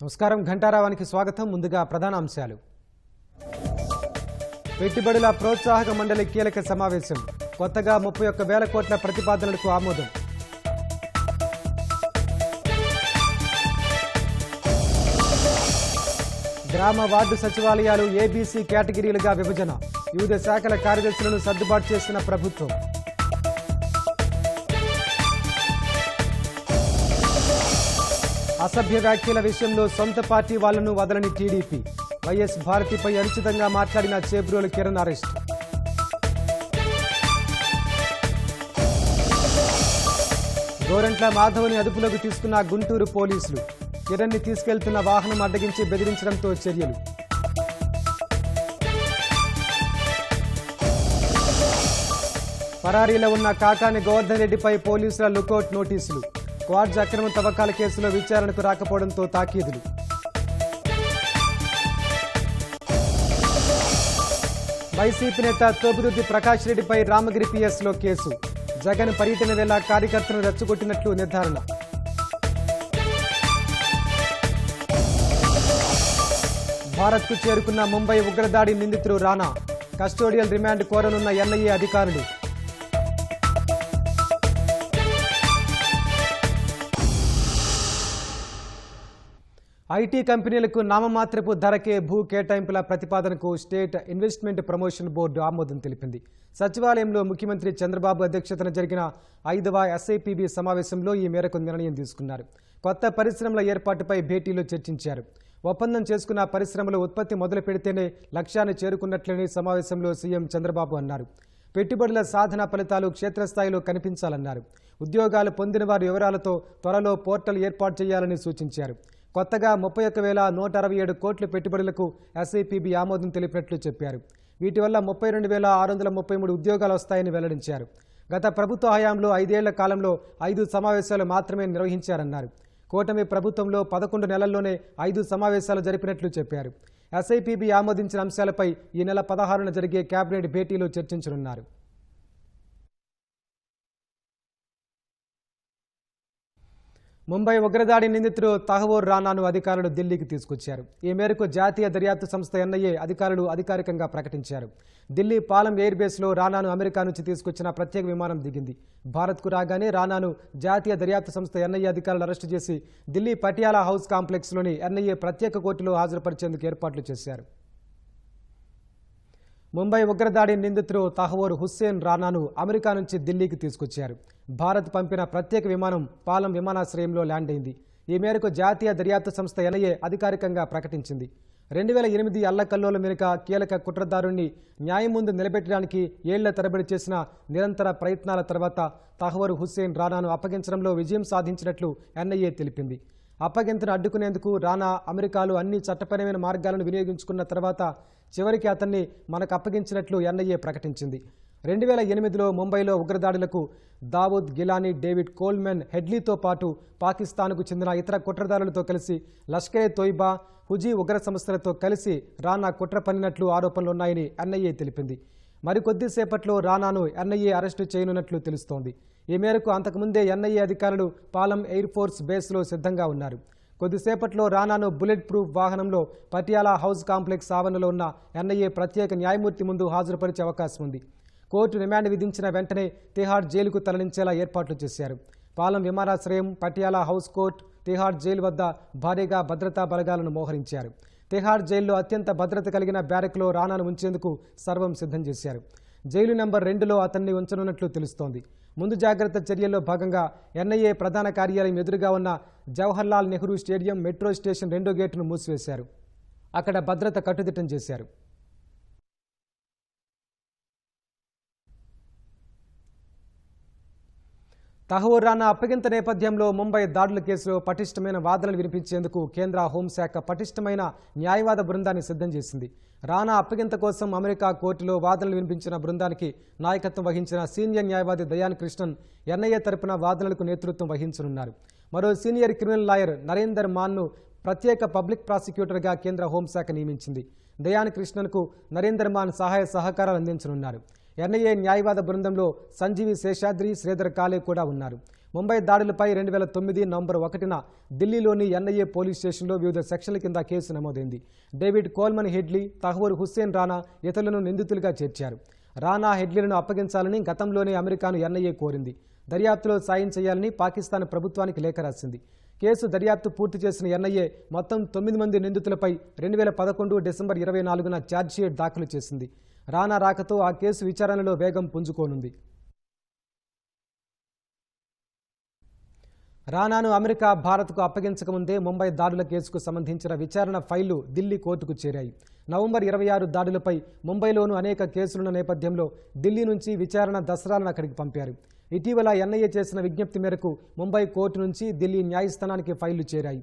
నమస్కారం ఘంటారావానికి స్వాగతం. ముందుగా ప్రధాన అంశాలు. పెట్టుబడుల ప్రోత్సాహక మండలి కీలక సమావేశం. కొత్తగా 31,000 కోట్ల ప్రతిపాదనలకు ఆమోదం. గ్రామ వార్డు సచివాలయాలు ఏబీసీ కేటగిరీలుగా విభజన. వివిధ శాఖల కార్యదర్శులను సర్దుబాటు చేసిన ప్రభుత్వం. అసభ్య వ్యాఖ్యల విషయంలో సొంత పార్టీ వాళ్లను వదలని టీడీపీ. వైఎస్ భారతిపై అనుచితంగా మాట్లాడిన చేబ్రోలు కిరణ్ అరెస్ట్. గోరంట్ల మాధవ్ని అదుపులోకి తీసుకున్న గుంటూరు పోలీసులు. కిరణ్ని తీసుకెళ్తున్న వాహనం అడ్డగించి బెదిరించడంతో చర్యలు. పరారీలో ఉన్న కాకాని గోవర్ధన్ రెడ్డిపై పోలీసుల లుకౌట్ నోటీసులు. క్వాడ్జ్ అక్రమ తవ్వకాల కేసులో విచారణకు రాకపోవడంతో తాకీదులు. వైసీపీ నేత తోబిరెడ్డి ప్రకాష్ రెడ్డిపై రామగిరి పిఎస్లో కేసు. జగన్ పర్యటన వేళ కార్యకర్తలను రెచ్చగొట్టినట్లు నిర్ధారణ. భారత్కు చేరుకున్న ముంబై ఉగ్రదాడి నిందితుడు రానా. కస్టోడియల్ రిమాండ్ కోరనున్న ఎన్ఐఏ అధికారులు. ఐటీ కంపెనీలకు నామమాత్రపు ధరకే భూ కేటాయింపుల ప్రతిపాదనకు స్టేట్ ఇన్వెస్ట్మెంట్ ప్రమోషన్ బోర్డు ఆమోదం తెలిపింది. సచివాలయంలో ముఖ్యమంత్రి చంద్రబాబు అధ్యక్షతన జరిగిన 5వ ఎస్ఐపిబి సమావేశంలో ఈ మేరకు నిర్ణయం తీసుకున్నారు. కొత్త పరిశ్రమల ఏర్పాటుపై భేటీలో చర్చించారు. ఒప్పందం చేసుకున్న పరిశ్రమలు ఉత్పత్తి మొదలు పెడితేనే లక్ష్యాన్ని చేరుకున్నట్లని సమావేశంలో సీఎం చంద్రబాబు అన్నారు. పెట్టుబడుల సాధన ఫలితాలు క్షేత్రస్థాయిలో కనిపించాలన్నారు. ఉద్యోగాలు పొందిన వారి వివరాలతో త్వరలో పోర్టల్ ఏర్పాటు చేయాలని సూచించారు. కొత్తగా 31,167 కోట్ల పెట్టుబడులకు ఎస్ఐపిబి ఆమోదం తెలిపినట్లు చెప్పారు. వీటి వల్ల 32,633 ఉద్యోగాలు వస్తాయని వెల్లడించారు. గత ప్రభుత్వ హయాంలో 5 ఏళ్ల కాలంలో 5 సమావేశాలు మాత్రమే నిర్వహించారన్నారు. కూటమి ప్రభుత్వంలో 11 నెలల్లోనే 5 సమావేశాలు జరిపినట్లు చెప్పారు. ఎస్ఐపిబి ఆమోదించిన అంశాలపై ఈ నెల 16న జరిగే కేబినెట్ భేటీలో చర్చించనున్నారు. ముంబై ఉగ్రదాడి నిందితుడు తహవూర్ రానాను అధికారులు ఢిల్లీకి తీసుకొచ్చారు. ఈ మేరకు జాతీయ దర్యాప్తు సంస్థ ఎన్ఐఏ అధికారులు అధికారికంగా ప్రకటించారు. ఢిల్లీ పాలెం ఎయిర్ బేస్లో రానాను అమెరికా నుంచి తీసుకొచ్చిన ప్రత్యేక విమానం దిగింది. భారత్కు రాగానే రానాను జాతీయ దర్యాప్తు సంస్థ ఎన్ఐఏ అధికారులు అరెస్టు చేసి ఢిల్లీ పటియాలా హౌస్ కాంప్లెక్స్లోని ఎన్ఐఏ ప్రత్యేక కోర్టులో హాజరుపరిచేందుకు ఏర్పాట్లు చేశారు. ముంబై ఉగ్రదాడి నిందితుడు తహవూర్ హుస్సేన్ రానాను అమెరికా నుంచి ఢిల్లీకి తీసుకొచ్చారు. భారత్ పంపిన ప్రత్యేక విమానం పాలెం విమానాశ్రయంలో ల్యాండ్ అయింది. ఈ మేరకు జాతీయ దర్యాప్తు సంస్థ ఎన్ఐఏ అధికారికంగా ప్రకటించింది. 2008 అల్లకల్లోల వెనుక కీలక కుట్రదారుణ్ణి న్యాయం ముందు నిలబెట్టడానికి ఏళ్ల తరబడి చేసిన నిరంతర ప్రయత్నాల తర్వాత తహవూర్ హుస్సేన్ రానాను అప్పగించడంలో విజయం సాధించినట్లు ఎన్ఐఏ తెలిపింది. అప్పగింతను అడ్డుకునేందుకు రానా అమెరికాలో అన్ని చట్టపరమైన మార్గాలను వినియోగించుకున్న తర్వాత చివరికి అతన్ని మనకు అప్పగించినట్లు ఎన్ఐఏ ప్రకటించింది. 2008లో ముంబైలో ఉగ్రదాడులకు దావూద్ గిలానీ, డేవిడ్ కోల్మెన్ హెడ్లీతో పాటు పాకిస్తాన్కు చెందిన ఇతర కుట్రదారులతో కలిసి లష్కరే తోయిబా, హుజీ ఉగ్ర సంస్థలతో కలిసి రానా కుట్ర పన్నినట్లు ఆరోపణలున్నాయని ఎన్ఐఏ తెలిపింది. మరికొద్దిసేపట్లో రానాను ఎన్ఐఏ అరెస్టు చేయనున్నట్లు తెలుస్తోంది. ఈ మేరకు అంతకుముందే ఎన్ఐఏ అధికారులు పాలెం ఎయిర్ ఫోర్స్ బేస్లో సిద్ధంగా ఉన్నారు. కొద్దిసేపట్లో రానాను బుల్లెట్ ప్రూఫ్ వాహనంలో పటియాలా హౌస్ కాంప్లెక్స్ ఆవరణలో ఉన్న ఎన్ఐఏ ప్రత్యేక న్యాయమూర్తి ముందు హాజరుపరిచే అవకాశం ఉంది. కోర్టు రిమాండ్ విధించిన వెంటనే తిహార్ జైలుకు తరలించేలా ఏర్పాట్లు చేశారు. పాలెం విమానాశ్రయం, Patiala house court, Tihar jail వద్ద భారీగా భద్రతా బలగాలను మోహరించారు. తిహార్ జైల్లో అత్యంత భద్రత కలిగిన బ్యారెక్లో రానాను ఉంచేందుకు సర్వం సిద్ధం చేశారు. జైలు నెంబర్ 2లో అతన్ని ఉంచనున్నట్లు తెలుస్తోంది. ముందు జాగ్రత్త చర్యల్లో భాగంగా ఎన్ఐఏ ప్రధాన కార్యాలయం ఎదురుగా ఉన్న Jawaharlal Nehru stadium metro station 2వ గేటును మూసివేశారు. అక్కడ భద్రత కట్టుదిట్టం చేశారు. తహవూర్ రానా అప్పగింత నేపథ్యంలో ముంబై దాడుల కేసులో పటిష్టమైన వాదనలు వినిపించేందుకు కేంద్ర హోంశాఖ పటిష్టమైన న్యాయవాద బృందాన్ని సిద్ధం చేసింది. రానా అప్పగింత కోసం అమెరికా కోర్టులో వాదనలు వినిపించిన బృందానికి నాయకత్వం వహించిన సీనియర్ న్యాయవాది దయాన్ కృష్ణన్ ఎన్ఐఏ తరపున వాదనలకు నేతృత్వం వహించనున్నారు. మరో సీనియర్ క్రిమినల్ లాయర్ నరేందర్ మాన్ను ప్రత్యేక పబ్లిక్ ప్రాసిక్యూటర్గా కేంద్ర హోంశాఖ నియమించింది. దయాన్ కృష్ణన్కు నరేందర్ మాన్ సహాయ సహకారాలు అందించనున్నారు. ఎన్ఐఏ న్యాయవాద బృందంలో సంజీవి శేషాద్రి, శ్రీధర్ కాలే కూడా ఉన్నారు. ముంబై దాడులపై 2009 నవంబర్ 1న ఢిల్లీలోని ఎన్ఐఏ పోలీస్ స్టేషన్లో వివిధ సెక్షన్ల కింద కేసు నమోదైంది. David Coleman Headley, Tahawwur Hussain Rana ఇతరులను నిందితులుగా చేర్చారు. రానా, హెడ్లీలను అప్పగించాలని గతంలోనే అమెరికాను ఎన్ఐఏ కోరింది. దర్యాప్తులో సాయం చేయాలని పాకిస్తాన్ ప్రభుత్వానికి లేఖ రాసింది. కేసు దర్యాప్తు పూర్తి చేసిన ఎన్ఐఏ మొత్తం 9 మంది నిందితులపై 2011 డిసెంబర్ 24న ఛార్జ్షీట్ దాఖలు చేసింది. రానా రాకతో ఆ కేసు విచారణలో వేగం పుంజుకోనుంది. రానాను అమెరికా భారత్కు అప్పగించకముందే ముంబై దాడుల కేసుకు సంబంధించిన విచారణ ఫైళ్లు ఢిల్లీ కోర్టుకు చేరాయి. నవంబర్ 26 దాడులపై ముంబైలోనూ అనేక కేసులున్న నేపథ్యంలో ఢిల్లీ నుంచి విచారణ దసరాలను అక్కడికి పంపారు. ఇటీవల ఎన్ఐఏ చేసిన విజ్ఞప్తి మేరకు ముంబై కోర్టు నుంచి ఢిల్లీ న్యాయస్థానానికి ఫైళ్లు చేరాయి.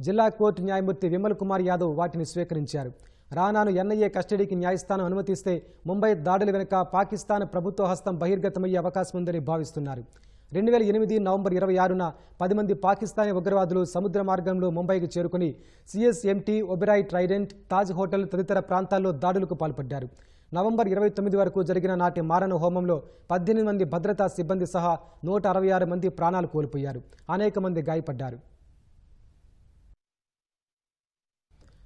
జిల్లా కోర్టు న్యాయమూర్తి విమల్ కుమార్ యాదవ్ వాటిని స్వీకరించారు. రానాను ఎన్ఐఏ కస్టడీకి న్యాయస్థానం అనుమతిస్తే ముంబై దాడుల వెనుక పాకిస్తాన్ ప్రభుత్వ హస్తం బహిర్గతమయ్యే అవకాశం ఉందని భావిస్తున్నారు. 2008 నవంబర్ 26న 10 మంది పాకిస్తానీ ఉగ్రవాదులు సముద్ర మార్గంలో ముంబైకి చేరుకుని CSMT, Oberoi Trident, Taj hotel తదితర ప్రాంతాల్లో దాడులకు పాల్పడ్డారు. నవంబర్ 29 వరకు జరిగిన నాటి మారణ హోమంలో 18 మంది భద్రతా సిబ్బంది సహా 166 మంది ప్రాణాలు కోల్పోయారు. అనేక మంది గాయపడ్డారు.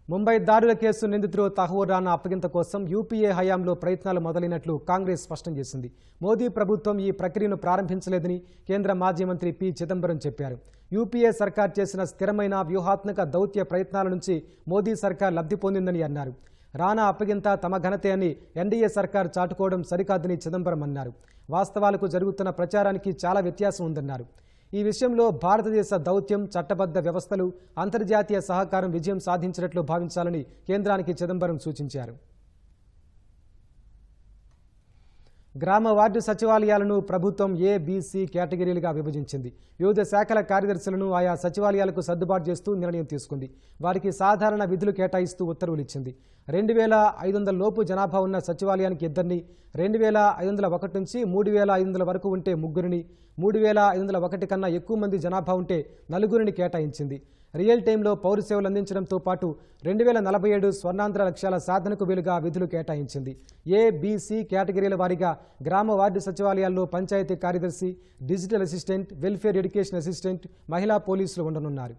ముంబై దాడుల కేసు నిందితుడు తహ్వూర్ రానా అప్పగింత కోసం యూపీఏ హయాంలో ప్రయత్నాలు మొదలైనట్లు కాంగ్రెస్ స్పష్టం చేసింది. మోదీ ప్రభుత్వం ఈ ప్రక్రియను ప్రారంభించలేదని కేంద్ర మాజీ మంత్రి పి. చిదంబరం చెప్పారు. యూపీఏ సర్కార్ చేసిన స్థిరమైన వ్యూహాత్మక దౌత్య ప్రయత్నాల నుంచి మోదీ సర్కార్ లబ్ధి పొందిందని అన్నారు. రానా అప్పగింత తమ ఘనతే అని ఎన్డీఏ సర్కార్ చాటుకోవడం సరికాదని చిదంబరం అన్నారు. వాస్తవాలకు జరుగుతున్న ప్రచారానికి చాలా వ్యత్యాసం ఉందన్నారు. ఈ విషయంలో భారతదేశ దౌత్యం, చట్టబద్ధ వ్యవస్థలు, అంతర్జాతీయ సహకారం విజయం సాధించినట్లు భావించాలని కేంద్రానికి చిదంబరం సూచించారు. గ్రామ వార్డు సచివాలయాలను ప్రభుత్వం ఏబీసీ కేటగిరీలుగా విభజించింది. వివిధ శాఖల కార్యదర్శులను ఆయా సచివాలయాలకు సర్దుబాటు చేస్తూ నిర్ణయం తీసుకుంది. వారికి సాధారణ విధులు కేటాయిస్తూ ఉత్తర్వులు ఇచ్చింది. 2500 లోపు జనాభా ఉన్న సచివాలయానికి 2ని, 2501 నుంచి 3500 వరకు ఉంటే 3 3501 కన్నా ఎక్కువ మంది జనాభా ఉంటే 4 కేటాయించింది. రియల్ టైంలో పౌర సేవలు అందించడంతో పాటు 2047 స్వర్ణాంధ్ర లక్ష్యాల సాధనకు వీలుగా విధులు కేటాయించింది. ఏబీసీ కేటగిరీల వారీగా గ్రామ వార్డు సచివాలయాల్లో పంచాయతీ కార్యదర్శి, digital assistant, welfare education assistant, మహిళా పోలీసులు ఉండనున్నారు.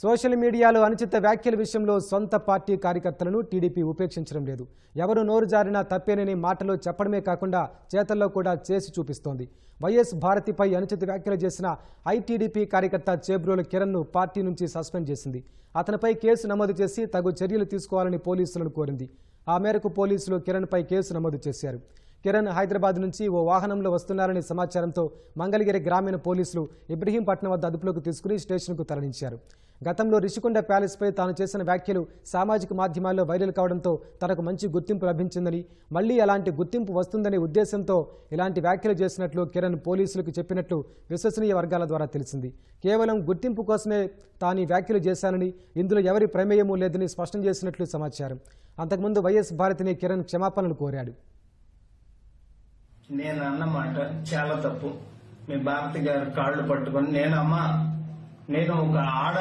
సోషల్ మీడియాలో అనుచిత వ్యాఖ్యల విషయంలో సొంత పార్టీ కార్యకర్తలను టీడీపీ ఉపేక్షించడం లేదు. ఎవరు నోరు జారినా తప్పేనని మాటలో చెప్పడమే కాకుండా చేతల్లో కూడా చేసి చూపిస్తోంది. వైఎస్ భారతిపై అనుచిత వ్యాఖ్యలు చేసిన ఐటీడీపీ కార్యకర్త చేబ్రోలు కిరణ్ను పార్టీ నుంచి సస్పెండ్ చేసింది. అతనిపై కేసు నమోదు చేసి తగు చర్యలు తీసుకోవాలని పోలీసులను కోరింది. ఆ మేరకు పోలీసులు కిరణ్పై కేసు నమోదు చేశారు. కిరణ్ హైదరాబాద్ నుంచి ఓ వాహనంలో వస్తున్నారనే సమాచారంతో మంగళగిరి గ్రామీణ పోలీసులు ఇబ్రహీంపట్నం వద్ద అదుపులోకి తీసుకుని స్టేషన్కు తరలించారు. గతంలో రిషికొండ ప్యాలెస్పై తాను చేసిన వ్యాఖ్యలు సామాజిక మాధ్యమాల్లో వైరల్ కావడంతో తనకు మంచి గుర్తింపు లభించిందని, మళ్లీ అలాంటి గుర్తింపు వస్తుందనే ఉద్దేశంతో ఇలాంటి వ్యాఖ్యలు చేసినట్లు కిరణ్ పోలీసులకు చెప్పినట్లు విశ్వసనీయ వర్గాల ద్వారా తెలిసింది. కేవలం గుర్తింపు కోసమే తాను వ్యాఖ్యలు చేశానని, ఇందులో ఎవరి ప్రమేయమూ లేదని స్పష్టం చేసినట్లు సమాచారం. అంతకుముందు వైఎస్ భారతిని కిరణ్ క్షమాపణలు కోరాడు. నేను అన్నమాట చాలా తప్పు. మీ భారతి గారు కాళ్ళు పట్టుకొని నేను ఒక ఆడ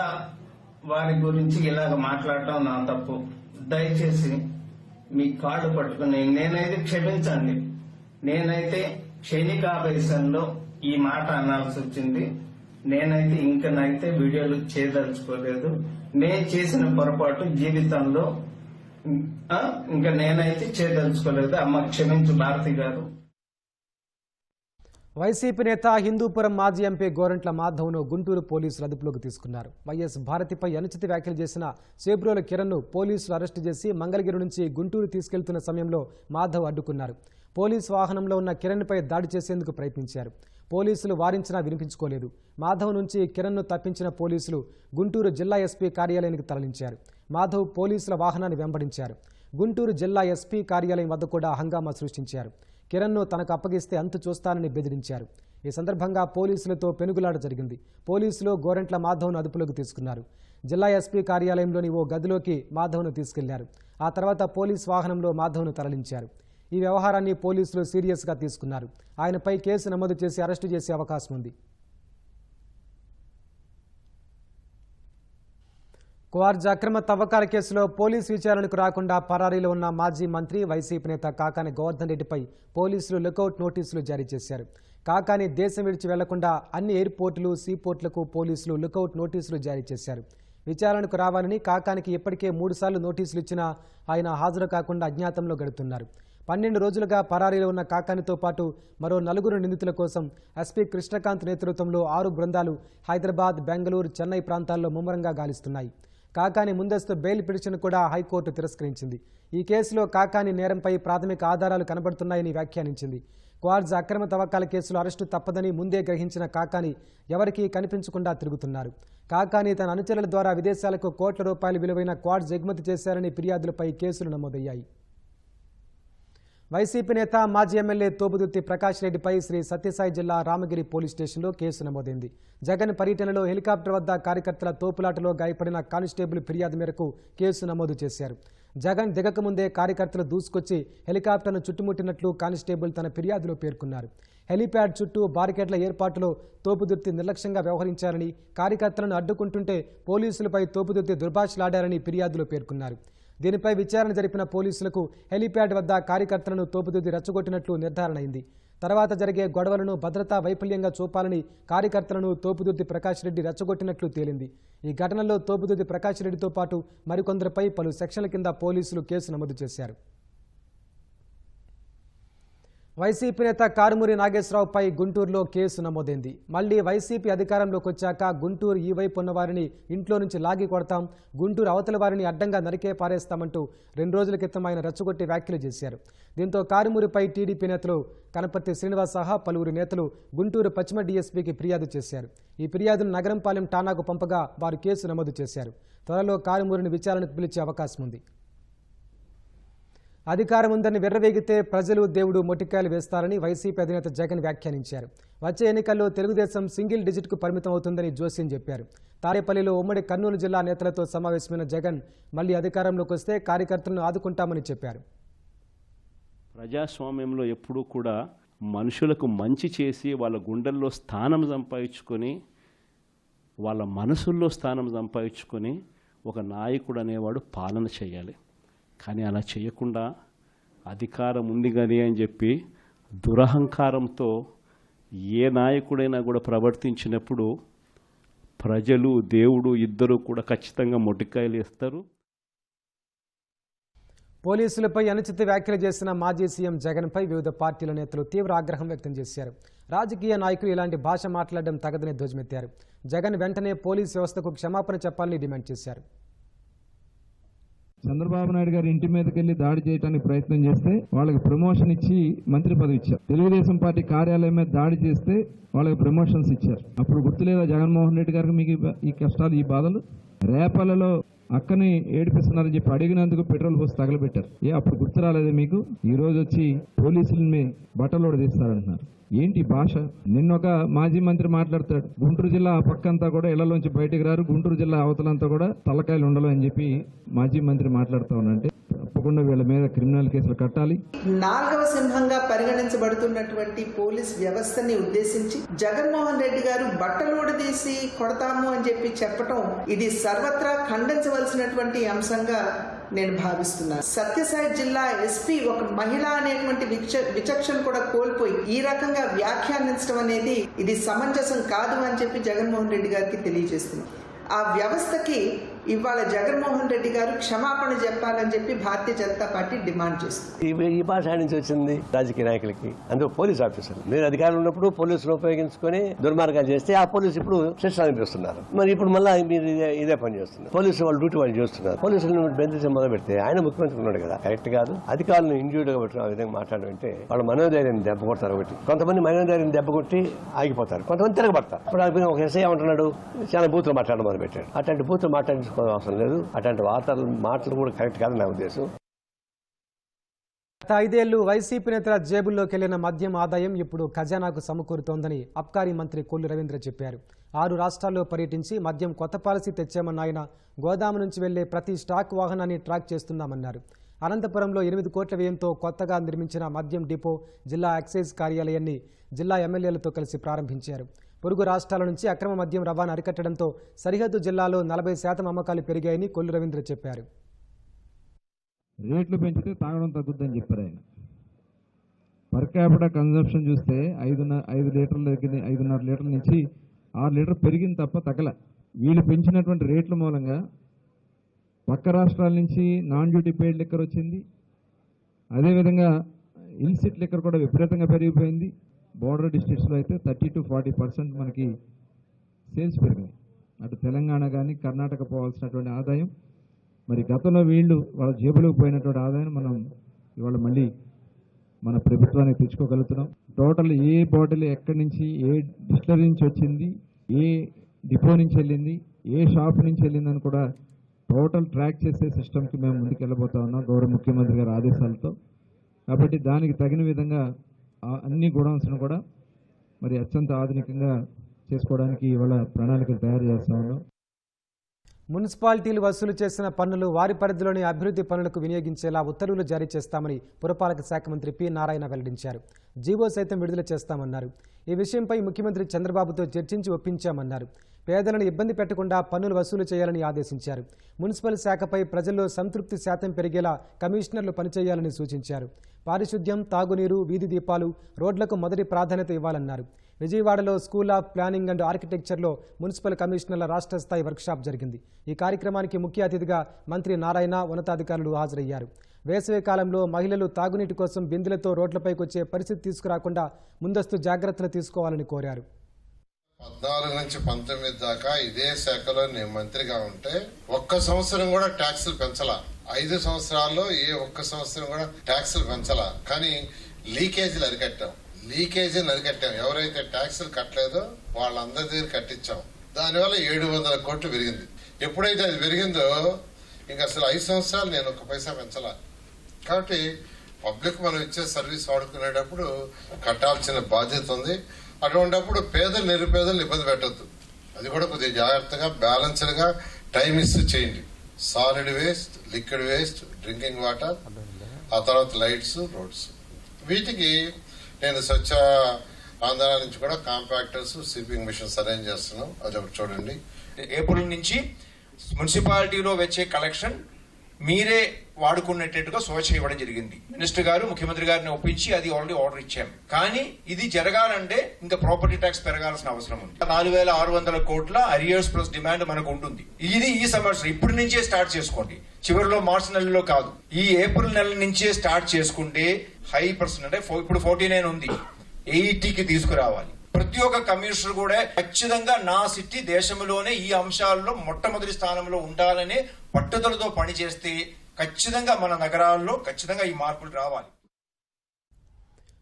వారి గురించి ఇలాగ మాట్లాడటం నా తప్పు. దయచేసి మీ కాళ్ళు పట్టుకుని నేనైతే క్షమించండి. నేనైతే క్షణికావేశంలో ఈ మాట అనాల్సి వచ్చింది. నేనైతే ఇంకనైతే వీడియోలు చేయదలుచుకోలేదు. నేను చేసిన పొరపాటు జీవితంలో ఇంకా నేనైతే చేయదలుచుకోలేదు. అమ్మ క్షమించు భారతి గారు. వైసీపీ నేత హిందూపురం మాజీ ఎంపీ గోరంట్ల మాధవ్ను గుంటూరు పోలీసులు అదుపులోకి తీసుకున్నారు. వైఎస్ భారతిపై అనుచిత వ్యాఖ్యలు చేసిన చేబ్రోల కిరణ్ను పోలీసులు అరెస్టు చేసి మంగళగిరి నుంచి గుంటూరు తీసుకెళ్తున్న సమయంలో మాధవ్ అడ్డుకున్నారు. పోలీసు వాహనంలో ఉన్న కిరణ్పై దాడి చేసేందుకు ప్రయత్నించారు. పోలీసులు వారించినా వినిపించుకోలేదు. మాధవ్ నుంచి కిరణ్ను తప్పించిన పోలీసులు గుంటూరు జిల్లా ఎస్పీ కార్యాలయానికి తరలించారు. మాధవ్ పోలీసుల వాహనాన్ని వెంబడించారు. గుంటూరు జిల్లా ఎస్పీ కార్యాలయం వద్ద కూడా హంగామా సృష్టించారు. కిరణ్ను తనకు అప్పగిస్తే అంతు చూస్తానని బెదిరించారు. ఈ సందర్భంగా పోలీసులతో పెనుగులాట జరిగింది. పోలీసులు గోరంట్ల మాధవ్ను అదుపులోకి తీసుకున్నారు. జిల్లా ఎస్పీ కార్యాలయంలోని ఓ గదిలోకి మాధవ్ను తీసుకెళ్లారు. ఆ తర్వాత పోలీస్ వాహనంలో మాధవ్ను తరలించారు. ఈ వ్యవహారాన్ని పోలీసులు సీరియస్గా తీసుకున్నారు. ఆయనపై కేసు నమోదు చేసి అరెస్టు చేసే అవకాశం ఉంది. క్వార్జ్ అక్రమ తవ్వకాల కేసులో పోలీసు విచారణకు రాకుండా పరారీలో ఉన్న మాజీ మంత్రి వైసీపీ నేత కాకాని గోవర్ధన్ రెడ్డిపై పోలీసులు లుకౌట్ నోటీసులు జారీ చేశారు. కాకాని దేశం విడిచి వెళ్లకుండా అన్ని ఎయిర్పోర్టులు సీపోర్టులకు పోలీసులు లుకౌట్ నోటీసులు జారీ చేశారు. విచారణకు రావాలని కాకానికి ఇప్పటికే 3 సార్లు నోటీసులు ఇచ్చినా ఆయన హాజరు కాకుండా అజ్ఞాతంలో గడుపుతున్నారు. 12 రోజులుగా పరారీలో ఉన్న కాకానితో పాటు మరో 4 నిందితుల కోసం ఎస్పీ కృష్ణకాంత్ నేతృత్వంలో 6 బృందాలు హైదరాబాద్, బెంగళూరు, చెన్నై ప్రాంతాల్లో ముమ్మరంగా గాలిస్తున్నాయి. కాకాని ముందస్తు బెయిల్ పిటిషన్ కూడా హైకోర్టు తిరస్కరించింది. ఈ కేసులో కాకాని నేరంపై ప్రాథమిక ఆధారాలు కనబడుతున్నాయని వ్యాఖ్యానించింది. క్వార్జ్ అక్రమ తవ్వకాల కేసులో అరెస్టు తప్పదని ముందే గ్రహించిన కాకాని ఎవరికీ కనిపించకుండా తిరుగుతున్నారు. కాకాని తన అనుచరుల ద్వారా విదేశాలకు కోట్ల రూపాయల విలువైన క్వార్జ్ ఎగుమతి చేశారని ఫిర్యాదులపై కేసులు నమోదయ్యాయి. వైసీపీ నేత మాజీ ఎమ్మెల్యే తోపుదుర్తి ప్రకాష్ రెడ్డిపై శ్రీ సత్యసాయి జిల్లా రామగిరి పోలీస్ స్టేషన్లో కేసు నమోదైంది. జగన్ పర్యటనలో హెలికాప్టర్ వద్ద కార్యకర్తల తోపులాటలో గాయపడిన కానిస్టేబుల్ ఫిర్యాదు మేరకు కేసు నమోదు చేశారు. జగన్ దిగకముందే కార్యకర్తలు దూసుకొచ్చి హెలికాప్టర్ను చుట్టుముట్టినట్లు కానిస్టేబుల్ తన ఫిర్యాదులో పేర్కొన్నారు. హెలిప్యాడ్ చుట్టూ బారికేడ్ల ఏర్పాటులో తోపుదుర్తి నిర్లక్ష్యంగా వ్యవహరించారని, కార్యకర్తలను అడ్డుకుంటుంటే పోలీసులపై తోపుదుర్తి దుర్భాషలాడారని ఫిర్యాదులో పేర్కొన్నారు. దీనిపై విచారణ జరిపిన పోలీసులకు హెలిప్యాడ్ వద్ద కార్యకర్తలను తోపుదుర్తి రెచ్చగొట్టినట్లు నిర్ధారణ అయింది. తర్వాత జరిగే గొడవలను భద్రతా వైఫల్యంగా చూపాలని కార్యకర్తలను తోపుదుర్తి ప్రకాష్ రెడ్డి రెచ్చగొట్టినట్లు తేలింది. ఈ ఘటనలో తోపుదుర్తి ప్రకాష్ రెడ్డితో పాటు మరికొందరిపై పలు సెక్షన్ల కింద పోలీసులు కేసు నమోదు చేశారు. వైసీపీ నేత కారుమూరి నాగేశ్వరరావుపై గుంటూరులో కేసు నమోదైంది. మళ్లీ వైసీపీ అధికారంలోకి వచ్చాక గుంటూరు ఈ వైపు ఉన్న వారిని ఇంట్లో నుంచి లాగి కొడతాం, గుంటూరు అవతల వారిని అడ్డంగా నరికే పారేస్తామంటూ 2 రోజుల క్రితం ఆయన రెచ్చగొట్టి వ్యాఖ్యలు చేశారు. దీంతో కారుమూరిపై టీడీపీ నేతలు కనపర్తి శ్రీనివాస్ సహా పలువురు నేతలు గుంటూరు పశ్చిమ డీఎస్పీకి ఫిర్యాదు చేశారు. ఈ ఫిర్యాదును నగరంపాలెం ఠాణాకు పంపగా వారు కేసు నమోదు చేశారు. త్వరలో కారుమూరిని విచారణకు పిలిచే అవకాశం ఉంది. అధికారం ఉందని విర్రవేగితే ప్రజలు దేవుడు మొట్టికాయలు వేస్తారని వైసీపీ అధినేత జగన్ వ్యాఖ్యానించారు. వచ్చే ఎన్నికల్లో తెలుగుదేశం సింగిల్ డిజిట్కు పరిమితం అవుతుందని జోస్యం చెప్పారు. తాడేపల్లిలో ఉమ్మడి కర్నూలు జిల్లా నేతలతో సమావేశమైన జగన్ మళ్లీ అధికారంలోకి వస్తే కార్యకర్తలను ఆదుకుంటామని చెప్పారు. ప్రజాస్వామ్యంలో ఎప్పుడూ కూడా మనుషులకు మంచి చేసి వాళ్ళ గుండెల్లో స్థానం సంపాదించుకొని, వాళ్ళ మనసుల్లో స్థానం సంపాదించుకొని ఒక నాయకుడు అనేవాడు పాలన చేయాలి. కానీ అలా చేయకుండా అధికారం ఉంది కానీ అని చెప్పి దురహంకారంతో ఏ నాయకుడైనా కూడా ప్రవర్తించినప్పుడు ప్రజలు దేవుడు ఇద్దరు కూడా ఖచ్చితంగా మొటికాయలు వేస్తారు. పోలీసులపై అనుచిత వ్యాఖ్యలు చేసిన మాజీ సీఎం జగన్పై వివిధ పార్టీల నేతలు తీవ్ర ఆగ్రహం వ్యక్తం చేశారు. రాజకీయ నాయకులు ఇలాంటి భాష మాట్లాడడం తగదని ధ్వజమెత్తారు. జగన్ వెంటనే పోలీసు వ్యవస్థకు క్షమాపణ చెప్పాలని డిమాండ్ చేశారు. చంద్రబాబు నాయుడు గారి ఇంటి మీదకి వెళ్లి దాడి చేయడానికి ప్రయత్నం చేస్తే వాళ్ళకి ప్రమోషన్ ఇచ్చి మంత్రి పదవి ఇచ్చారు. తెలుగుదేశం పార్టీ కార్యాలయం మీద దాడి చేస్తే వాళ్ళకి ప్రమోషన్స్ ఇచ్చారు. అప్పుడు గుర్తులేదా జగన్మోహన్ రెడ్డి గారికి మీకు ఈ కష్టాలు, ఈ బాధలు? రేపలలో అక్కని ఏడిపిస్తున్నారని చెప్పి అడిగినందుకు పెట్రోల్ పోసి తగలబెట్టారు. అప్పుడు గుర్తు రాలేదు మీకు? ఈ రోజు వచ్చి పోలీసులని బట్టలోడ తీస్తారంటున్నారు. ఏంటి భాష? నిన్నొక మాజీ మంత్రి మాట్లాడతాడు, గుంటూరు జిల్లా ఆ పక్కంతా కూడా ఇళ్లలోంచి బయటికి రారు, గుంటూరు జిల్లా అవతలంతా కూడా తలకాయలు ఉండలు అని చెప్పి మాజీ మంత్రి మాట్లాడుతూ ఉన్నారంటే తప్పకుండా వీళ్ళ మీద క్రిమినల్ కేసులు కట్టాలి. 4వ సింహంగా పరిగణించబడుతున్నటువంటి పోలీస్ వ్యవస్థని ఉద్దేశించి జగన్మోహన్ రెడ్డి గారు బట్టలోడు తీసి కొడతాము అని చెప్పి చెప్పటం ఇది సర్వత్రా ఖండించవలసినటువంటి అంశంగా నేను భావిస్తున్నాను. సత్యసాయి జిల్లా ఎస్పీ ఒక మహిళ అనేటువంటి విచక్షణ కూడా కోల్పోయి ఈ రకంగా వ్యాఖ్యానించడం అనేది ఇది సమంజసం కాదు అని చెప్పి జగన్మోహన్ రెడ్డి గారికి తెలియజేస్తున్నాం. ఆ వ్యవస్థకి ఇవాళ జగన్మోహన్ రెడ్డి గారు క్షమాపణ చెప్పాలని చెప్పి భారతీయ జనతా పార్టీ డిమాండ్ చేస్తుంది. ఈ భాష నుంచి వచ్చింది రాజకీయ నాయకులకి, అందులో పోలీస్ ఆఫీసర్లు. మీరు అధికారులు ఉన్నప్పుడు పోలీసులు ఉపయోగించుకొని దుర్మార్గాలు చేస్తే ఆ పోలీసు ఇప్పుడు శిక్షణ అనిపిస్తున్నారు. మరి ఇప్పుడు మళ్ళీ మీరు ఇదే పని చేస్తున్నారు. పోలీసులు వాళ్ళు డ్యూటీ వాళ్ళు చేస్తున్నారు. పోలీసులను బెదిరించి మొదలు పెడితే ఆయన ముఖ్యమంత్రి ఉన్నాడు కదా, కరెక్ట్ కాదు. అధికారులను ఇంజూర్డ్ గా ఆ విధంగా మాట్లాడడం అంటే వాళ్ళ మనోధైర్యాన్ని దెబ్బ కొడతారు. ఒకటి కొంతమంది మనోధైర్యాన్ని దెబ్బ కొట్టి ఆగిపోతారు, కొంతమంది తిరగబడతారు. ఇప్పుడు ఒక ఎస్ఐ ఏమంటున్నాడు, చాలా బూతులు మాట్లాడడం మొదలు పెట్టాడు. అట్లాంటి బూతులు మాట్లాడించుకోవడం అవసరం లేదు. అట్లాంటి మాటలు కూడా కరెక్ట్ కాదు నా ఉద్దేశం. గత 5 ఏళ్లు వైసీపీ నేతల జేబుల్లోకి వెళ్లిన మద్యం ఆదాయం ఇప్పుడు ఖజానాకు సమకూరుతోందని అబ్కారీ మంత్రి కొల్లు రవీంద్ర చెప్పారు. 6 రాష్ట్రాల్లో పర్యటించి మద్యం కొత్త పాలసీ తెచ్చామన్న ఆయన గోదాము నుంచి వెళ్లే ప్రతి స్టాక్ వాహనాన్ని ట్రాక్ చేస్తున్నామన్నారు. అనంతపురంలో 8 కోట్ల వ్యయంతో కొత్తగా నిర్మించిన మద్యం డిపో, జిల్లా ఎక్సైజ్ కార్యాలయాన్ని జిల్లా ఎమ్మెల్యేలతో కలిసి ప్రారంభించారు. పొరుగు రాష్ట్రాల నుంచి అక్రమ మద్యం రవాణా అరికట్టడంతో సరిహద్దు జిల్లాలో 40% అమ్మకాలు పెరిగాయని కొల్లు రవీంద్ర చెప్పారు. రేట్లు పెంచితే తాగడం తగ్గుద్దని చెప్పారు ఆయన. పర్ క్యాపిటల్ కన్జంప్షన్ చూస్తే 5 లీటర్ల దగ్గర 5.5 లీటర్ల నుంచి 6 లీటర్ పెరిగింది తప్ప తగ్గల. వీళ్ళు పెంచినటువంటి రేట్ల మూలంగా పక్క రాష్ట్రాల నుంచి నాన్ డ్యూటీ పెయిడ్ లిక్కర్ వచ్చింది. అదేవిధంగా ఇల్సిట్ లిక్కర్ కూడా విపరీతంగా పెరిగిపోయింది. బోర్డర్ డిస్ట్రిక్ట్స్లో అయితే 30 to 40% మనకి సేల్స్ పెరిగినాయి. అటు తెలంగాణ కానీ కర్ణాటక పోవాల్సినటువంటి ఆదాయం, మరి గతంలో వీళ్ళు వాళ్ళ జేబులకు పోయినటువంటి ఆదాయం మనం ఇవాళ మళ్ళీ మన ప్రభుత్వానికి తెచ్చుకోగలుగుతున్నాం. టోటల్ ఏ బాటిల్ ఎక్కడి నుంచి, ఏ డిస్టిలరీ నుంచి వచ్చింది, ఏ డిపో నుంచి వెళ్ళింది, ఏ షాప్ నుంచి వెళ్ళిందని కూడా టోటల్ ట్రాక్ చేసే సిస్టమ్కి మేము ముందుకు వెళ్ళబోతా ఉన్నాం గౌరవ ముఖ్యమంత్రి గారి ఆదేశాలతో. కాబట్టి దానికి తగిన విధంగా అన్ని గోడౌన్స్ను కూడా మరి అత్యంత ఆధునికంగా చేసుకోవడానికి ఇవాళ ప్రణాళికలు తయారు చేస్తా ఉన్నాం. మున్సిపాలిటీలు వసూలు చేసిన పన్నులు వారి పరిధిలోని అభివృద్ధి పనులకు వినియోగించేలా ఉత్తర్వులు జారీ చేస్తామని పురపాలక శాఖ మంత్రి పి నారాయణ వెల్లడించారు. జీవో సైతం విడుదల చేస్తామన్నారు. ఈ విషయంపై ముఖ్యమంత్రి చంద్రబాబుతో చర్చించి ఒప్పించామన్నారు. పేదలను ఇబ్బంది పెట్టకుండా పన్నులు వసూలు చేయాలని ఆదేశించారు. మున్సిపల్ శాఖపై ప్రజల్లో సంతృప్తి శాతం పెరిగేలా కమిషనర్లు పనిచేయాలని సూచించారు. పారిశుద్ధ్యం, తాగునీరు, వీధి దీపాలు, రోడ్లకు మొదటి ప్రాధాన్యత ఇవ్వాలన్నారు. విజయవాడలో స్కూల్ ఆఫ్ ప్లానింగ్ అండ్ ఆర్కిటెక్చర్లో మున్సిపల్ కమిషనర్ల రాష్ట్ర స్థాయి వర్క్షాప్ జరిగింది. ఈ కార్యక్రమానికి ముఖ్య అతిథిగా మంత్రి నారాయణ, ఉన్నతాధికారులు హాజరయ్యారు. వేసవి కాలంలో మహిళలు తాగునీటి కోసం బిందెలతో రోడ్లపైకి వచ్చే పరిస్థితి తీసుకురాకుండా ముందస్తు జాగ్రత్తలు తీసుకోవాలని కోరారు. 14 నుంచి 19 దాకా ఇదే శాఖలో నేను మంత్రిగా ఉంటే ఒక్క సంవత్సరం కూడా ట్యాక్సులు పెంచలా. 5 సంవత్సరాల్లో ఏ ఒక్క సంవత్సరం కూడా ట్యాక్సులు పెంచలా. కానీ లీకేజీలు అరికట్టాం. ఎవరైతే ట్యాక్సులు కట్టలేదో వాళ్ళందరి దగ్గర కట్టించాం. దానివల్ల 700 కోట్లు పెరిగింది. ఎప్పుడైతే అది పెరిగిందో ఇంకా అసలు 5 సంవత్సరాలు నేను ఒక్క పైసా పెంచలా. కాబట్టి పబ్లిక్ మనం ఇచ్చే సర్వీస్ వాడుకునేటప్పుడు కట్టాల్సిన బాధ్యత ఉంది. అటువంటిప్పుడు పేదలు నిరుపేదలు ఇబ్బంది పెట్టద్దు. అది కూడా కొద్దిగా జాగ్రత్తగా బ్యాలెన్స్డ్గా టైం ఇస్తూ చేయండి. Solid waste, liquid waste, drinking water, ఆ తర్వాత లైట్స్, రోడ్స్, వీటికి నేను స్వచ్ఛ ఆంధ్ర నుంచి కూడా కాంపాక్టర్స్, స్వీపింగ్ మిషన్స్ అరేంజ్ చేస్తున్నాం. అది ఒకటి చూడండి. ఏప్రిల్ నుంచి మున్సిపాలిటీలో వచ్చే కలెక్షన్ మీరే వాడుకునేటట్టుగా సూచన ఇవ్వడం జరిగింది. మినిస్టర్ గారు, ముఖ్యమంత్రి గారిని ఒప్పించి అది ఆల్రెడీ ఆర్డర్ ఇచ్చాం. కానీ ఇది జరగాలంటే ఇంకా ప్రాపర్టీ ట్యాక్స్ పెరగాల్సిన అవసరం ఉంది. 4600 కోట్ల అరియర్స్ ప్లస్ డిమాండ్ మనకు ఉంటుంది. ఇది ఈ సంవత్సరం ఇప్పటి నుంచే స్టార్ట్ చేసుకోండి. చివరిలో మార్చి నెలలో కాదు, ఈ ఏప్రిల్ నెల నుంచే స్టార్ట్ చేసుకుంటే హై పర్సెంట్, అంటే ఇప్పుడు 49 ఉంది, 80కి తీసుకురావాలి. ప్రతి ఒక్క కమిషనర్ కూడా ఖచ్చితంగా నా సిటీ దేశంలోనే ఈ అంశాల్లో మొట్టమొదటి స్థానంలో ఉండాలనే పట్టుదలతో పనిచేస్తే ఖచ్చితంగా మన నగరాల్లో ఖచ్చితంగా ఈ మార్పులు రావాలి.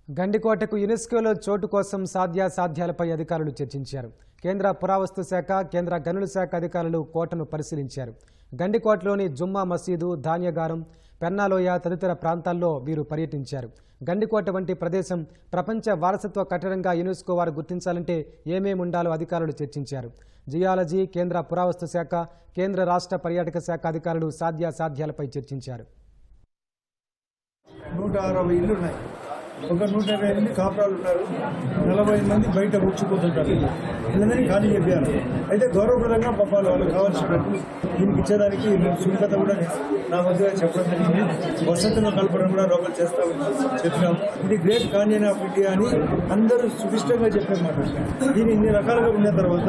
గండికోటకు యునెస్కోలో చోటు కోసం సాధ్యాసాధ్యాలపై అధికారులు చర్చించారు. కేంద్ర పురావస్తు శాఖ, కేంద్ర గనుల శాఖ అధికారులు కోటను పరిశీలించారు. గండికోటలోని జుమ్మా మసీదు, ధాన్యగారం, పెన్నాలోయ తదితర ప్రాంతాల్లో వీరు పర్యటించారు. గండికోట వంటి ప్రదేశం ప్రపంచ వారసత్వ కట్టడంగా యునెస్కో వారు గుర్తించాలంటే ఏమేమి ఉండాలో అధికారులు చర్చించారు. జియాలజీ, కేంద్ర పురావస్తు శాఖ, కేంద్ర రాష్ట్ర పర్యాటక శాఖ అధికారులు సాధ్యాసాధ్యాలపై చర్చించారు. 160 ఇళ్ళు ఉన్నాయి. ఒక 128 కాపురాలు ఉన్నారు. 40 మంది బయట ఉచ్చిపోతుంటారు. వీళ్ళందరినీ ఖాళీ చెప్పారు. అయితే గౌరవప్రదంగా పంపాలి. వాళ్ళకి కావాల్సినట్టు దీనికి ఇచ్చేదానికి సుముఖత కూడా నా మధ్యగా చెప్పడం జరిగింది. వసతులను కలపడం కూడా లోపల చేస్తామని చెప్పినాం. ఇది గ్రేట్ కాన్యన్ ఆఫ్ ఇండియా అని అందరూ సుభిష్టంగా చెప్పామాట. దీన్ని ఇన్ని రకాలుగా ఉన్న తర్వాత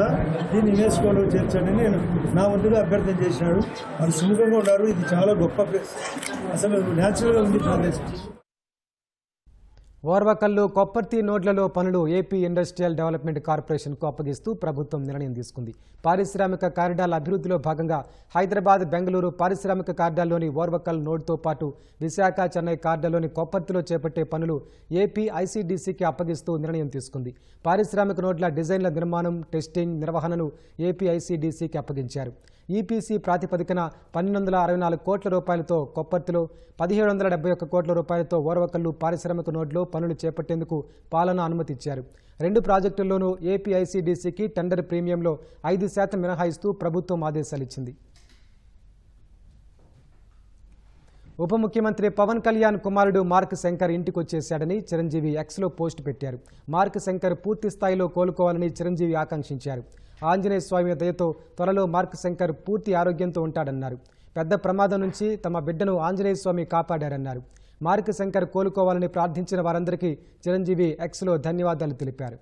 దీన్ని యునెస్కోలో చేర్చండి నేను నా వంతుగా అభ్యర్థన చేసినాడు. వాళ్ళు సుముఖంగా ఉన్నారు. ఇది చాలా గొప్ప ప్లేస్, అసలు న్యాచురల్గా ఉంది ప్రదేశం. ఓర్వకల్లు, కొప్పర్తి నోడ్లలో పనులు ఏపీ ఇండస్ట్రియల్ డెవలప్మెంట్ కార్పొరేషన్కు అప్పగిస్తూ ప్రభుత్వం నిర్ణయం తీసుకుంది. పారిశ్రామిక కారిడార్ల అభివృద్ధిలో భాగంగా హైదరాబాద్, బెంగళూరు పారిశ్రామిక కారిడార్లోని ఓర్వకల్ నోడ్తో పాటు విశాఖ, చెన్నై కారిడార్లోని కొప్పర్తిలో చేపట్టే పనులు ఏపీ ఐసీడీసీకి అప్పగిస్తూ నిర్ణయం తీసుకుంది. పారిశ్రామిక నోడ్ల డిజైన్ల నిర్మాణం, టెస్టింగ్, నిర్వహణను ఏపీ ఐసీడీసీకి అప్పగించారు. ఈపీసీ ప్రాతిపదికన 1264 కోట్ల రూపాయలతో కొప్పర్తిలో, 1771 కోట్ల రూపాయలతో ఓర్వకల్లు పారిశ్రామిక నోడ్లో పనులు చేపట్టేందుకు పాలనా అనుమతి ఇచ్చారు. 2 ప్రాజెక్టుల్లోనూ ఏపీ ఐసీడీసీకి టెండర్ ప్రీమియంలో 5% మినహాయిస్తూ ప్రభుత్వం ఆదేశాలిచ్చింది. ఉప ముఖ్యమంత్రి పవన్ కళ్యాణ్ కుమారుడు మార్క్ శంకర్ ఇంటికొచ్చేశాడని చిరంజీవి ఎక్స్లో పోస్ట్ పెట్టారు. మార్క్ శంకర్ పూర్తి స్థాయిలో కోలుకోవాలని చిరంజీవి ఆకాంక్షించారు. ఆంజనేయ స్వామి దయతో త్వరలో మార్క్ శంకర్ పూర్తి ఆరోగ్యంతో ఉంటాడన్నారు. పెద్ద ప్రమాదం నుంచి తమ బిడ్డను ఆంజనేయ స్వామి కాపాడారన్నారు. మార్క్ శంకర్ కోలుకోవాలని ప్రార్థించిన వారందరికీ చిరంజీవి ఎక్స్లో ధన్యవాదాలు తెలిపారు.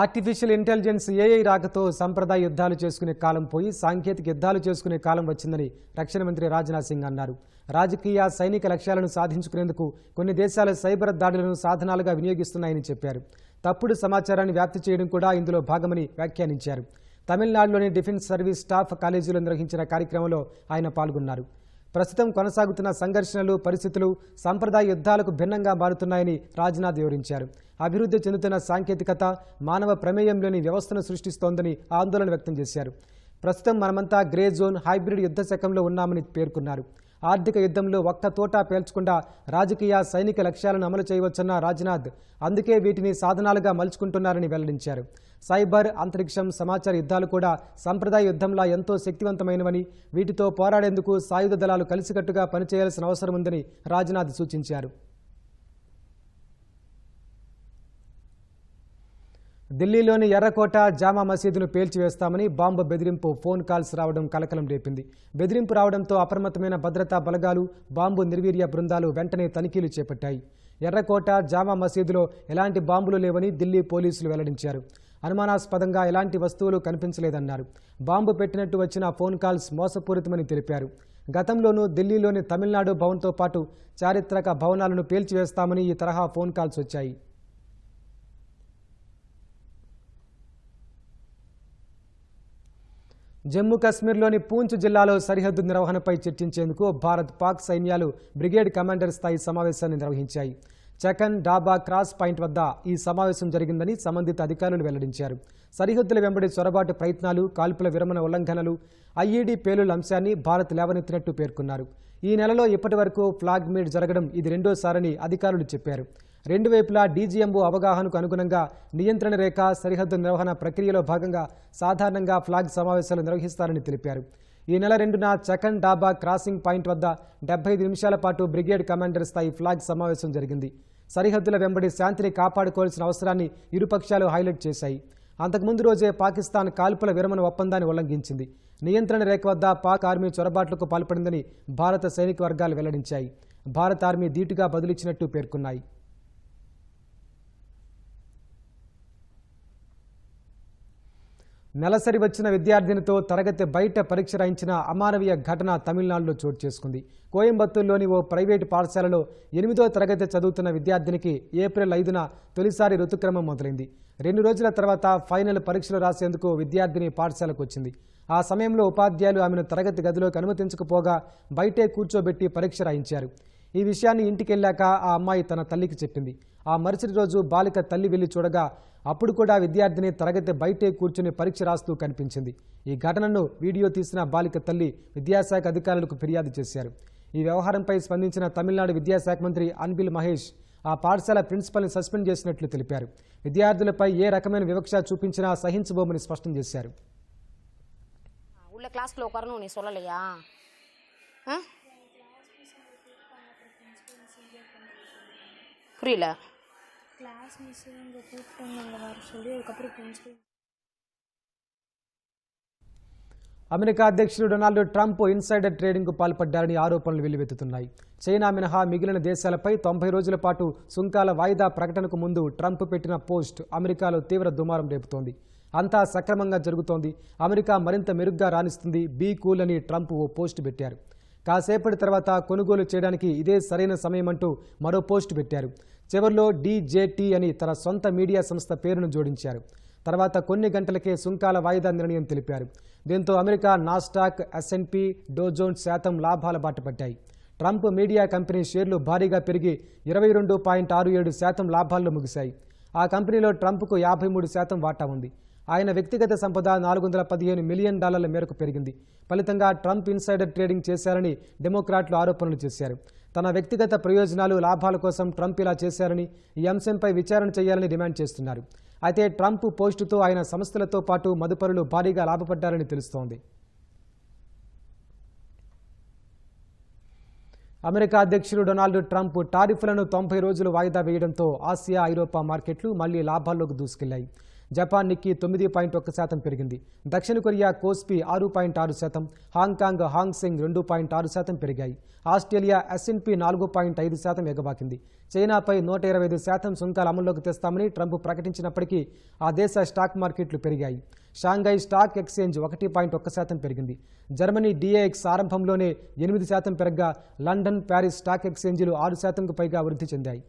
ఆర్టిఫిషియల్ ఇంటెలిజెన్స్ ఏఐ రాకతో సంప్రదాయ యుద్ధాలు చేసుకునే కాలం పోయి సాంకేతిక యుద్ధాలు చేసుకునే కాలం వచ్చిందని రక్షణ మంత్రి రాజ్నాథ్ సింగ్ అన్నారు. రాజకీయ సైనిక లక్ష్యాలను సాధించుకునేందుకు కొన్ని దేశాలు సైబర్ దాడులను సాధనాలుగా వినియోగిస్తున్నాయని చెప్పారు. తప్పుడు సమాచారాన్ని వ్యాప్తి చేయడం కూడా ఇందులో భాగమని వ్యాఖ్యానించారు. తమిళనాడులోని డిఫెన్స్ సర్వీస్ స్టాఫ్ కాలేజీలో నిర్వహించిన కార్యక్రమంలో ఆయన పాల్గొన్నారు. ప్రస్తుతం కొనసాగుతున్న సంఘర్షణలు, పరిస్థితులు సంప్రదాయ యుద్ధాలకు భిన్నంగా మారుతున్నాయని రాజ్నాథ్ వివరించారు. అభివృద్ధి చెందుతున్న సాంకేతికత మానవ ప్రమేయంలోని వ్యవస్థను సృష్టిస్తోందని ఆందోళన వ్యక్తం చేశారు. ప్రస్తుతం మనమంతా గ్రే జోన్, హైబ్రిడ్ యుద్ధ శకంలో ఉన్నామని పేర్కొన్నారు. ఆర్థిక యుద్ధంలో ఒక్క తోటా పేల్చకుండా రాజకీయ సైనిక లక్ష్యాలను అమలు చేయవచ్చన్న రాజ్నాథ్ అందుకే వీటిని సాధనాలుగా మలుచుకుంటున్నారని వెల్లడించారు. సైబర్, అంతరిక్షం, సమాచార యుద్ధాలు కూడా సంప్రదాయ యుద్ధంలా ఎంతో శక్తివంతమైనవని, వీటితో పోరాడేందుకు సాయుధ దళాలు కలిసికట్టుగా పనిచేయాల్సిన అవసరం ఉందని రాజ్నాథ్ సూచించారు. ఢిల్లీలోని ఎర్రకోట జామా మసీదును పేల్చివేస్తామని బాంబు బెదిరింపు ఫోన్ కాల్స్ రావడం కలకలం రేపింది. బెదిరింపు రావడంతో అప్రమత్తమైన భద్రతా బలగాలు, బాంబు నిర్వీర్య బృందాలు వెంటనే తనిఖీలు చేపట్టాయి. ఎర్రకోట జామా మసీదులో ఎలాంటి బాంబులు లేవని ఢిల్లీ పోలీసులు వెల్లడించారు. అనుమానాస్పదంగా ఎలాంటి వస్తువులు కనిపించలేదన్నారు. బాంబు పెట్టినట్టు వచ్చిన ఫోన్ కాల్స్ మోసపూరితమని తెలిపారు. గతంలోనూ ఢిల్లీలోని తమిళనాడు భవన్తో పాటు చారిత్రక భవనాలను పేల్చివేస్తామని ఈ తరహా ఫోన్ కాల్స్ వచ్చాయి. జమ్మూ కాశ్మీర్లోని పూంచ్ జిల్లాలో సరిహద్దు నిర్వహణపై చర్చించేందుకు భారత్, పాక్ సైన్యాలు బ్రిగేడ్ కమాండర్ స్థాయి సమావేశాన్ని నిర్వహించాయి. చకన్ డాబా క్రాస్ పాయింట్ వద్ద ఈ సమావేశం జరిగిందని సంబంధిత అధికారులు వెల్లడించారు. సరిహద్దుల వెంబడి చొరబాటు ప్రయత్నాలు, కాల్పుల విరమణ ఉల్లంఘనలు, ఐఈడీ పేలుళ్ల అంశాన్ని భారత్ లేవనెత్తినట్టు పేర్కొన్నారు. ఈ నెలలో ఇప్పటి వరకు ఫ్లాగ్ మీట్ జరగడం ఇది రెండోసారని అధికారులు చెప్పారు. రెండు వైపులా డీజీఎంఓ అవగాహనకు అనుగుణంగా నియంత్రణ రేఖ, సరిహద్దు నిర్వహణ ప్రక్రియలో భాగంగా సాధారణంగా ఫ్లాగ్ సమావేశాలు నిర్వహిస్తారని తెలిపారు. ఈ నెల 2న చకన్ డాబా క్రాసింగ్ పాయింట్ వద్ద 75 నిమిషాల పాటు బ్రిగేడ్ కమాండర్ స్థాయి ఫ్లాగ్ సమావేశం జరిగింది. సరిహద్దుల వెంబడి శాంతిని కాపాడుకోవాల్సిన అవసరాన్ని ఇరుపక్షాలు హైలైట్ చేశాయి. అంతకుముందు రోజే పాకిస్తాన్ కాల్పుల విరమణ ఒప్పందాన్ని ఉల్లంఘించింది. నియంత్రణ రేఖ వద్ద పాక్ ఆర్మీ చొరబాట్లకు పాల్పడిందని భారత సైనిక వర్గాలు వెల్లడించాయి. భారత ఆర్మీ ధీటుగా బదులిచ్చినట్టు పేర్కొన్నాయి. నెలసరి వచ్చిన విద్యార్థినితో తరగతి బయట పరీక్ష రాయించిన అమానవీయ ఘటన తమిళనాడులో చోటు చేసుకుంది. కోయంబత్తూరులోని ఓ ప్రైవేటు పాఠశాలలో 8వ తరగతి చదువుతున్న విద్యార్థినికి ఏప్రిల్ 5న తొలిసారి ఋతుక్రమం మొదలైంది. 2 రోజుల తర్వాత ఫైనల్ పరీక్షలు రాసేందుకు విద్యార్థిని పాఠశాలకు వచ్చింది. ఆ సమయంలో ఉపాధ్యాయులు ఆమెను తరగతి గదిలోకి అనుమతించకపోగా బయటే కూర్చోబెట్టి పరీక్ష రాయించారు. ఈ విషయాన్ని ఇంటికెళ్లాక ఆ అమ్మాయి తన తల్లికి చెప్పింది. ఆ మరుసటి రోజు బాలిక తల్లి వెళ్లి చూడగా అప్పుడు కూడా విద్యార్థిని తరగతి బయటే కూర్చుని పరీక్ష రాస్తూ కనిపించింది. ఈ ఘటనను వీడియో తీసిన బాలిక తల్లి విద్యాశాఖ అధికారులకు ఫిర్యాదు చేశారు. ఈ వ్యవహారంపై స్పందించిన తమిళనాడు విద్యాశాఖ మంత్రి అన్బిల్ మహేష్ ఆ పాఠశాల ప్రిన్సిపల్ని సస్పెండ్ చేసినట్లు తెలిపారు. విద్యార్థులపై ఏ రకమైన వివక్ష చూపించినా సహించబోమని స్పష్టం చేశారు. అమెరికా అధ్యక్షుడు డొనాల్డ్ ట్రంప్ ఇన్సైడర్ ట్రేడింగ్కు పాల్పడ్డారని ఆరోపణలు వెల్లువెత్తుతున్నాయి. చైనా మినహా మిగిలిన దేశాలపై 90 రోజుల పాటు సుంకాల వాయిదా ప్రకటనకు ముందు ట్రంప్ పెట్టిన పోస్ట్ అమెరికాలో తీవ్ర దుమారం రేపుతోంది. అంతా సక్రమంగా జరుగుతోంది, అమెరికా మరింత మెరుగ్గా రాణిస్తుంది, బీ కూల్ అని ట్రంప్ ఓ పోస్ట్ పెట్టారు. కాసేపటి తర్వాత కొనుగోలు చేయడానికి ఇదే సరైన సమయమంటూ మరో పోస్ట్ పెట్టారు. చివర్లో డీజేటీ అని తన సొంత మీడియా సంస్థ పేరును జోడించారు. తర్వాత కొన్ని గంటలకే సుంకాల వాయిదా నిర్ణయం తెలిపారు. దీంతో America Nasdaq, S&P, do Jones శాతం లాభాల బాట పట్టాయి. ట్రంప్ మీడియా కంపెనీ షేర్లు భారీగా పెరిగి 22.67% లాభాల్లో ముగిశాయి. ఆ కంపెనీలో ట్రంప్కు 53% వాటా ఉంది. ఆయన వ్యక్తిగత సంపద $415 మిలియన్ మేరకు పెరిగింది. ఫలితంగా ట్రంప్ ఇన్సైడర్ ట్రేడింగ్ చేశారని డెమోక్రాట్లు ఆరోపణలు చేశారు. తన వ్యక్తిగత ప్రయోజనాలు, లాభాల కోసం ట్రంప్ ఇలా చేశారని, ఈ అంశంపై విచారణ చేయాలని డిమాండ్ చేస్తున్నారు. అయితే ట్రంప్ పోస్టుతో ఆయన సంస్థలతో పాటు మదుపరులు భారీగా లాభపడ్డారని తెలుస్తోంది. అమెరికా అధ్యక్షుడు డొనాల్డ్ ట్రంప్ టారిఫ్లను 90 రోజులు వాయిదా వేయడంతో ఆసియా, ఐరోపా మార్కెట్లు మళ్లీ లాభాల్లోకి దూసుకెళ్లాయి. జపాన్ నిక్కీ 9.1% పెరిగింది. దక్షిణ కొరియా కోస్పీ 6.6%, హాంకాంగ్ హాంగ్సెంగ్ 2.6% పెరిగాయి. Australia S&P 4.5% ఎగబాకింది. చైనాపై 125% సుంకాలు అమల్లోకి తెస్తామని ట్రంప్ ప్రకటించినప్పటికీ ఆ దేశ స్టాక్ మార్కెట్లు పెరిగాయి. షాంఘై స్టాక్ ఎక్స్చేంజ్ 1.1% పెరిగింది. జర్మనీ DAX ఆరంభంలోనే 8% పెరగ్గా లండన్, ప్యారిస్ స్టాక్ ఎక్స్చేంజీలు 6%కు పైగా వృద్ధి చెందాయి.